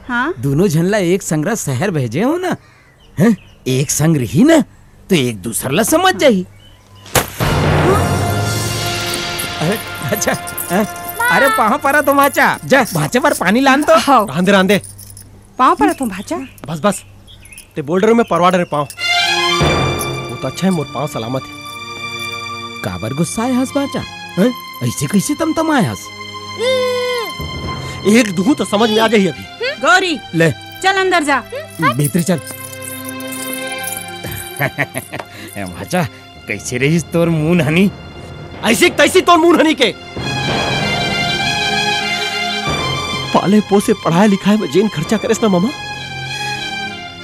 हाँ? दोनों झनला एक संग शहर भेजे हो ना, है? एक संग रही ना तो एक दूसरा ला समझ जाही। अरे अच्छा, अरे पाँव परा तो भाचा, जा भाचे पर पानी लान तो। रांदे रांदे पाँव परा तुम भाचा। बस बस ते बोल रहे हो मैं परवाड़ रहे पाँव, वो तो अच्छा है मोर पाँव सलामत है। काबर गुस्सा है हंस भाचा, ऐसे कैसे तम आए हंस? एक दू तो समझ में आ जाही अभी। गौरी ले चल अंदर जा। भीतर चल। भाचा कैसे रहीस तोर मुंह हनी? ऐसी तैसी तोर मुंह हनी के पाले पोसे पढ़ाया लिखाए में जेन खर्चा करेस ना मामा,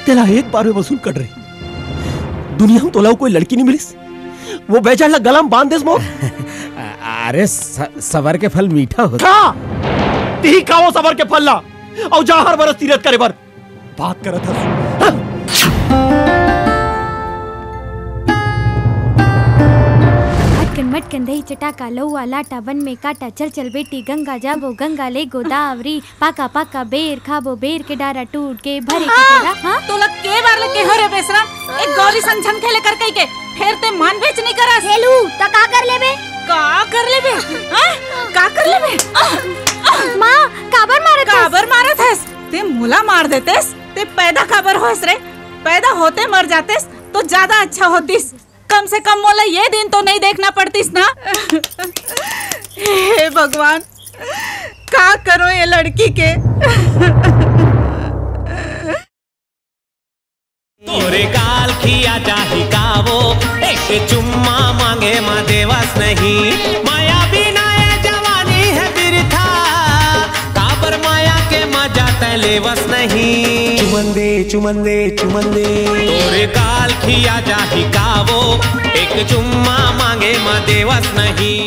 तेला एक बार में वसूल कर रही। दुनिया में तोला कोई लड़की नहीं मिलिस, वो बेचारा गला में बांध देस मोर। अरे सबर के फल मीठा होता। ती खाओ सबर के फल ला और जा हर बरस तीरथ करे बर बात करत हस। मटकन दही चटाका लौआ लाटा वन में काटा, चल चल बेटी गंगा जाबो गंगा ले गोदावरी, पाका पाका बेर खाबो बेर के डारा टूट के भरे के तेरा। हां तो लग के बार लग के हो रे बेशरम, एक गौरी संझन खेले कर कई के फिर ते मान बेच नहीं करस। हेलू त का कर लेबे? का कर लेबे? हां का कर लेबे? मां काबर मारत है? काबर मारत है? ते मुला मार देतेस, ते पैदा काबर होस रे? पैदा होते मर जातेस तो ज्यादा अच्छा होतिस। कम से कम मोला ये दिन तो नहीं देखना पड़तीस ना। हे भगवान, का करो ये लड़की के। तोरे गाल खिया चाही कावो, एक चुम्मा मांगे माँ देवस नहीं। माया बिना ये जवानी है बिरथा, काबर माया के मजा तलेवस नहीं। चुमंदे चुमंदे चुमंदे तोरे गाल खिया चाही कावो, एक चुम्मा मांगे माँ देवस नहीं।